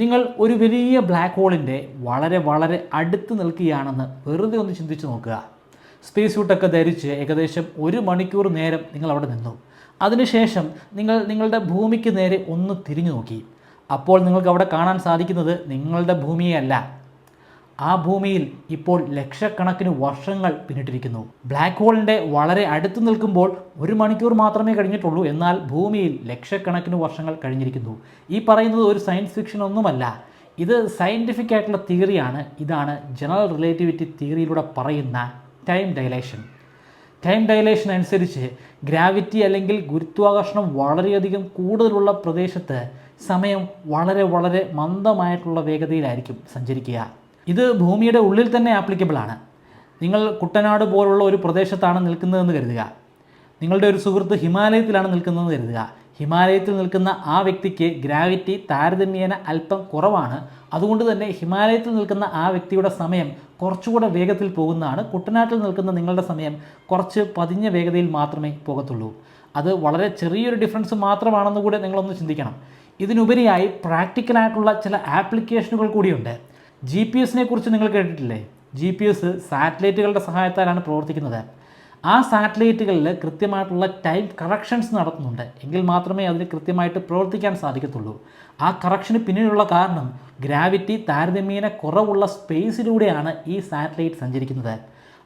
നിങ്ങൾ ഒരു വലിയ ബ്ലാക്ക് ഹോളിൻ്റെ വളരെ വളരെ അടുത്ത് നിൽക്കുകയാണെന്ന് വെറുതെ ഒന്ന് ചിന്തിച്ച് നോക്കുക. സ്പേസ് സ്യൂട്ടൊക്കെ ധരിച്ച് ഏകദേശം 1 മണിക്കൂർ നേരം നിങ്ങൾ അവിടെ നിന്നു. അതിനുശേഷം നിങ്ങൾ നിങ്ങളുടെ ഭൂമിക്ക് നേരെ ഒന്ന് തിരിഞ്ഞു നോക്കി. അപ്പോൾ നിങ്ങൾക്ക് അവിടെ കാണാൻ സാധിക്കുന്നത് നിങ്ങളുടെ ഭൂമിയല്ല. ആ ഭൂമിയിൽ ഇപ്പോൾ ലക്ഷക്കണക്കിന് വർഷങ്ങൾ പിന്നിട്ടിരിക്കുന്നു. ബ്ലാക്ക് ഹോളിൻ്റെ വളരെ അടുത്ത് നിൽക്കുമ്പോൾ 1 മണിക്കൂർ മാത്രമേ കഴിഞ്ഞിട്ടുള്ളൂ, എന്നാൽ ഭൂമിയിൽ ലക്ഷക്കണക്കിന് വർഷങ്ങൾ കഴിഞ്ഞിരിക്കുന്നു. ഈ പറയുന്നത് ഒരു സയൻസ് ഫിക്ഷൻ ഒന്നുമല്ല, ഇത് സയൻറ്റിഫിക് ആയിട്ടുള്ള തിയറിയാണ്. ഇതാണ് ജനറൽ റിലേറ്റിവിറ്റി തിയറിയിലൂടെ പറയുന്ന ടൈം ഡയലേഷൻ. ടൈം ഡയലേഷൻ അനുസരിച്ച് ഗ്രാവിറ്റി അല്ലെങ്കിൽ ഗുരുത്വാകർഷണം വളരെയധികം കൂടുതലുള്ള പ്രദേശത്ത് സമയം വളരെ വളരെ മന്ദമായിട്ടുള്ള വേഗതയിലായിരിക്കും സഞ്ചരിക്കുക. ഇത് ഭൂമിയുടെ ഉള്ളിൽ തന്നെ ആപ്ലിക്കബിൾ ആണ്. നിങ്ങൾ കുട്ടനാട് പോലുള്ള ഒരു പ്രദേശത്താണ് നിൽക്കുന്നതെന്ന് കരുതുക. നിങ്ങളുടെ ഒരു സുഹൃത്ത് ഹിമാലയത്തിലാണ് നിൽക്കുന്നതെന്ന് കരുതുക. ഹിമാലയത്തിൽ നിൽക്കുന്ന ആ വ്യക്തിക്ക് ഗ്രാവിറ്റി താരതമ്യേന അല്പം കുറവാണ്. അതുകൊണ്ട് തന്നെ ഹിമാലയത്തിൽ നിൽക്കുന്ന ആ വ്യക്തിയുടെ സമയം കുറച്ചുകൂടെ വേഗത്തിൽ പോകുന്നതാണ്. കുട്ടനാട്ടിൽ നിൽക്കുന്ന നിങ്ങളുടെ സമയം കുറച്ച് പതിഞ്ഞ വേഗതയിൽ മാത്രമേ പോകത്തുള്ളൂ. അത് വളരെ ചെറിയൊരു ഡിഫറൻസ് മാത്രമാണെന്ന് കൂടെ നിങ്ങളൊന്ന് ചിന്തിക്കണം. ഇതിനുപരിയായി പ്രാക്ടിക്കലായിട്ടുള്ള ചില ആപ്ലിക്കേഷനുകൾ കൂടിയുണ്ട്. GPS കുറിച്ച് നിങ്ങൾ കേട്ടിട്ടില്ലേ? GPS സാറ്റലൈറ്റുകളുടെ സഹായത്താലാണ് പ്രവർത്തിക്കുന്നത്. ആ സാറ്റലൈറ്റുകളിൽ കൃത്യമായിട്ടുള്ള ടൈം കറക്ഷൻസ് നടത്തുന്നുണ്ട്. എങ്കിൽ മാത്രമേ അതിന് കൃത്യമായിട്ട് പ്രവർത്തിക്കാൻ സാധിക്കത്തുള്ളൂ. ആ കറക്ഷന് പിന്നിലുള്ള കാരണം ഗ്രാവിറ്റി താരതമ്യേന കുറവുള്ള സ്പേസിലൂടെയാണ് ഈ സാറ്റലൈറ്റ് സഞ്ചരിക്കുന്നത്.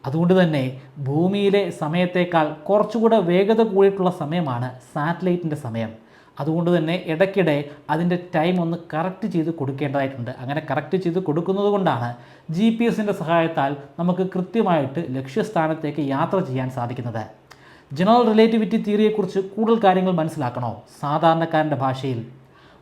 അതുകൊണ്ട് തന്നെ ഭൂമിയിലെ സമയത്തേക്കാൾ കുറച്ചുകൂടെ വേഗത കൂടിയിട്ടുള്ള സമയമാണ് സാറ്റലൈറ്റിൻ്റെ സമയം. അതുകൊണ്ട് തന്നെ ഇടയ്ക്കിടെ അതിൻ്റെ ടൈം ഒന്ന് കറക്റ്റ് ചെയ്ത് കൊടുക്കേണ്ടതായിട്ടുണ്ട്. അങ്ങനെ കറക്റ്റ് ചെയ്ത് കൊടുക്കുന്നത് കൊണ്ടാണ് GPS സഹായത്താൽ നമുക്ക് കൃത്യമായിട്ട് ലക്ഷ്യസ്ഥാനത്തേക്ക് യാത്ര ചെയ്യാൻ സാധിക്കുന്നത്. ജനറൽ റിലേറ്റിവിറ്റി തിയറിയെക്കുറിച്ച് കൂടുതൽ കാര്യങ്ങൾ മനസ്സിലാക്കണോ? സാധാരണക്കാരൻ്റെ ഭാഷയിൽ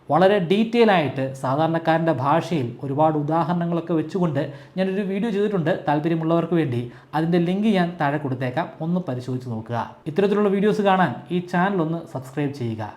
വളരെ ഡീറ്റെയിൽ ആയിട്ട് സാധാരണക്കാരൻ്റെ ഭാഷയിൽ ഒരുപാട് ഉദാഹരണങ്ങളൊക്കെ വെച്ചുകൊണ്ട് ഞാനൊരു വീഡിയോ ചെയ്തിട്ടുണ്ട്. താല്പര്യമുള്ളവർക്ക് വേണ്ടി അതിൻ്റെ ലിങ്ക് ഞാൻ താഴെ കൊടുത്തേക്കാം. ഒന്ന് പരിശോധിച്ച് നോക്കുക. ഇത്തരത്തിലുള്ള വീഡിയോസ് കാണാൻ ഈ ചാനൽ ഒന്ന് സബ്സ്ക്രൈബ് ചെയ്യുക.